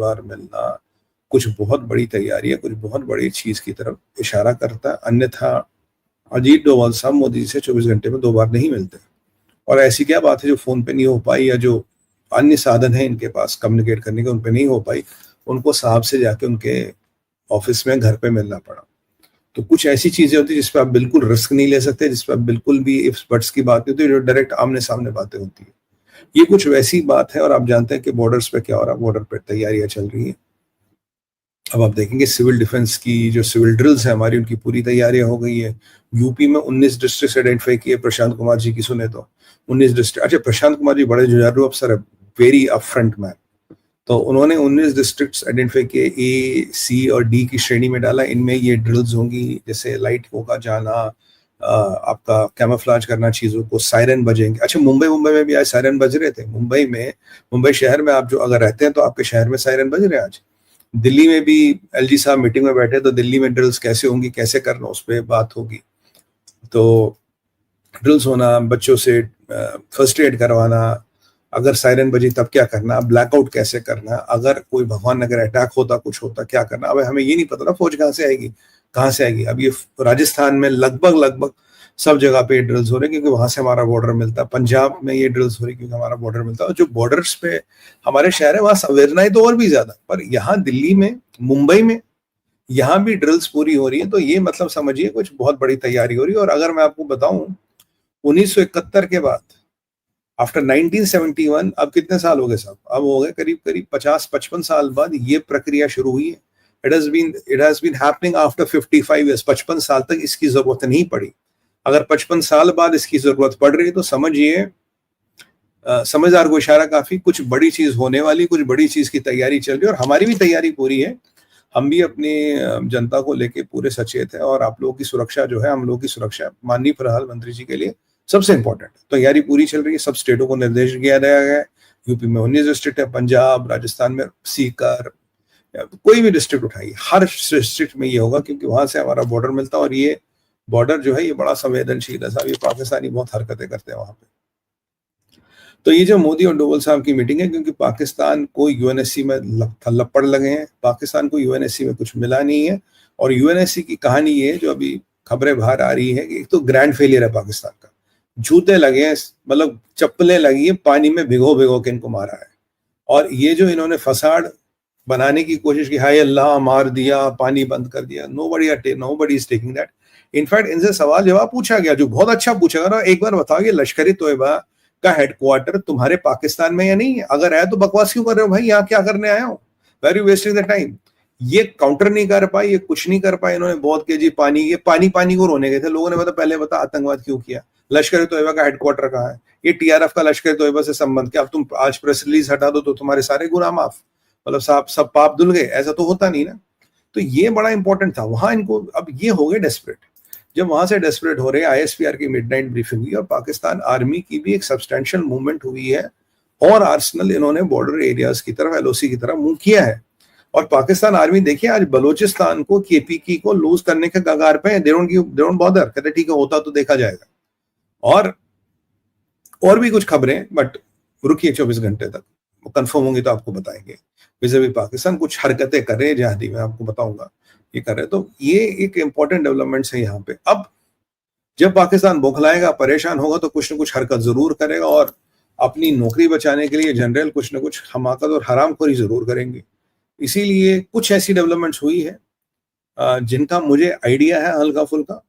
बार मिलना कुछ बहुत बड़ी तैयारी है, कुछ बहुत बड़ी चीज की तरफ इशारा करता है। अन्यथा अजीत डोभाल साहब मोदी जी से 24 घंटे में 2 बार नहीं मिलते। और ऐसी क्या बात है जो फोन पे नहीं हो पाई या जो अन्य साधन है इनके पास कम्युनिकेट करने के, उन पे नहीं हो पाई, उनको साहब से जाके उनके ऑफिस में घर पे मिलना पड़ा। तो कुछ ऐसी चीजें होती है जिसपे आप बिल्कुल रिस्क नहीं ले सकते, जिसपे आप बिल्कुल भी इफ्स बट्स की बात नहीं होती, जो डायरेक्ट आमने सामने बातें होती है। ये कुछ वैसी बात है। और आप जानते हैं कि बॉर्डर्स पे क्या हो रहा है, बॉर्डर पे तैयारियां चल रही है। अब आप देखेंगे सिविल डिफेंस की जो सिविल ड्रिल्स है हमारी, उनकी पूरी तैयारियां हो गई है। यूपी में 19 डिस्ट्रिक्ट आइडेंटिफाई किए प्रशांत कुमार जी की, सुने तो 19 डिस्ट्रिक्ट। अच्छा, प्रशांत कुमार जी बड़े जुझारू अफसर है, वेरी अपफ्रंट मैन। तो उन्होंने 19 डिस्ट्रिक्ट्स आइडेंटिफाई किए, ए, सी और डी की श्रेणी में डाला। इनमें ये ड्रिल्स होंगी, जैसे लाइट होगा जाना, आपका कैमोफ्लेज करना चीजों को, सायरन बजेंगे। अच्छा, मुंबई में भी आज सायरन बज रहे थे। मुंबई शहर में आप जो अगर रहते हैं तो आपके शहर में सायरन बज रहे हैं आज। दिल्ली में भी एलजी साहब मीटिंग में बैठे, तो दिल्ली में ड्रिल्स कैसे होंगी, कैसे करना, उस पर बात होगी। तो ड्रिल्स होना, बच्चों से फर्स्ट एड करवाना, अगर सायरन बजी तब क्या करना, ब्लैकआउट कैसे करना, अगर कोई भगवान अगर अटैक होता, कुछ होता, क्या करना। अब हमें ये नहीं पता ना फौज कहाँ से आएगी। अब ये राजस्थान में लगभग सब जगह पे ड्रिल्स हो रहे हैं क्योंकि वहां से हमारा बॉर्डर मिलता है। पंजाब में ये ड्रिल्स हो रही है क्योंकि हमारा बॉर्डर मिलता है। और जो बॉर्डर्स पे हमारे शहर है वहां संवेदनाएं तो और भी ज्यादा, पर यहाँ दिल्ली में, मुंबई में, यहाँ भी ड्रिल्स पूरी हो रही है। तो ये मतलब समझिए कुछ बहुत बड़ी तैयारी हो रही है। और अगर मैं आपको बताऊं 1971 के बाद, आफ्टर 1971, अब कितने साल हो गए साहब, अब हो गए करीब 50-55 साल बाद ये प्रक्रिया शुरू हुई है। It has been happening after 55 years. 55 साल तक इसकी जरूरत नहीं पड़ी। अगर 55 साल बाद इसकी जरूरत पड़ रही है तो समझिए, समझदार को इशारा काफी, कुछ बड़ी चीज होने वाली, कुछ बड़ी चीज की तैयारी चल रही है। और हमारी भी तैयारी पूरी है। हम भी अपनी जनता को लेके पूरे सचेत है। और आप लोगों की सुरक्षा जो है, हम लोगों की सुरक्षा माननीय प्रधानमंत्री जी के लिए सबसे इंपॉर्टेंट है। तैयारी पूरी चल रही है। सब स्टेटों को निर्देश दिया गया है। यूपी में 19 डिस्ट्रिक्ट है, पंजाब, राजस्थान में सीकर, कोई भी डिस्ट्रिक्ट उठाइए, हर डिस्ट्रिक्ट में ये होगा क्योंकि वहां से हमारा बॉर्डर मिलता है। और ये बॉर्डर जो है ये बड़ा संवेदनशील है साहब। ये पाकिस्तानी बहुत हरकतें करते हैं वहां पे। तो ये जो मोदी और डोभाल साहब की मीटिंग है, क्योंकि पाकिस्तान को यूएनएससी में लपड़ लगे हैं। पाकिस्तान को यूएनएससी में कुछ मिला नहीं है। और यूएनएससी की कहानी ये जो अभी खबरें बाहर आ रही है कि एक तो ग्रैंड फेलियर है पाकिस्तान का। जूते लगे हैं, मतलब चप्पलें लगी है, पानी में भिगो के इनको मारा है। और ये जो इन्होंने फसाड बनाने की कोशिश की, हाय अल्लाह मार दिया, पानी बंद कर दिया, nobody is taking that. In fact इनसे सवाल जवाब पूछा गया, जो बहुत अच्छा पूछा गया, एक बार बताओ ये लश्कर तोयबा का हेडक्वार्टर तुम्हारे पाकिस्तान में या नहीं है? अगर है तो बकवास क्यों कर रहे हो भाई, यहाँ क्या करने आए हो? Where you wasting the time? ये काउंटर नहीं कर पाए, ये कुछ नहीं कर पाए। इन्होंने बहुत के जी पानी, ये पानी को रोने गए थे लोगों ने। पहले बता आतंकवाद क्यों किया? लश्कर तोयबा का हेडक्वार्टर कहाँ है? ये टीआरएफ का लश्कर तोयबा से संबंध क्या? अब तुम आज प्रेस रिलीज हटा दो तो तुम्हारे सारे गुनाह माफ, मतलब साहब सब पाप धुल गए? ऐसा तो होता नहीं ना। तो ये बड़ा इंपॉर्टेंट था वहां इनको। अब ये हो गए डेस्परेट। जब वहां से डेस्परेट हो रहे, आईएसपीआर की मिडनाइट ब्रीफिंग हुई और पाकिस्तान आर्मी की भी एक सब्सटेंशियल मूवमेंट हुई है। और आर्सनल इन्होंने बॉर्डर एरियाज की तरफ, एलओसी की तरफ मूव किया है। और पाकिस्तान आर्मी देखिए आज बलोचिस्तान को, केपीकी को लूज करने के कगार पे है। दे डोंट बॉदर, कहते ठीक है होता तो देखा जाएगा। और भी कुछ खबरें, बट रुकिए 24 घंटे तक, वो कंफर्म होंगी तो आपको बताएंगे। विज़ पाकिस्तान कुछ हरकतें कर रहे हैं जहादी, मैं आपको बताऊंगा ये कर रहे। तो ये एक इंपॉर्टेंट डेवलपमेंट्स है यहाँ पे। अब जब पाकिस्तान बौखलाएगा, परेशान होगा, तो कुछ न कुछ हरकत जरूर करेगा। और अपनी नौकरी बचाने के लिए जनरल कुछ न कुछ हमाकत और हरामखोरी जरूर करेंगे। इसीलिए कुछ ऐसी डेवलपमेंट्स हुई है जिनका मुझे आइडिया है हल्का फुल्का।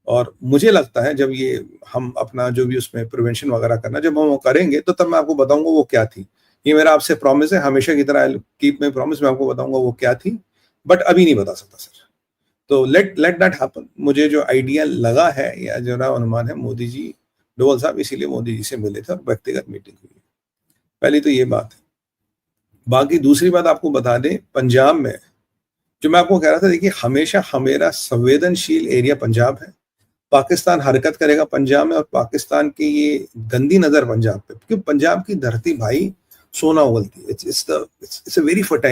और मुझे लगता है जब ये हम अपना जो भी उसमें प्रिवेंशन वगैरह करना, जब हम वो करेंगे तो तब मैं आपको बताऊंगा वो क्या थी। ये मेरा आपसे प्रॉमिस है, हमेशा की तरह कीप माय प्रॉमिस, मैं आपको बताऊंगा वो क्या थी। बट अभी नहीं बता सकता सर। तो लेट दैट हैपन। मुझे जो आइडिया लगा है या जो अनुमान है, मोदी जी, डोभाल साहब इसीलिए मोदी जी से मिले थे और व्यक्तिगत मीटिंग हुई। पहली तो ये बात है। बाकी दूसरी बात आपको बता दें, पंजाब में जो मैं आपको कह रहा था, देखिए हमेशा हमेरा संवेदनशील एरिया पंजाब है। पाकिस्तान हरकत करेगा पंजाब में, और पाकिस्तान की ये गंदी नजर पंजाब पे, क्योंकि पंजाब की धरती भाई सोना उगलती है। It's a very fertile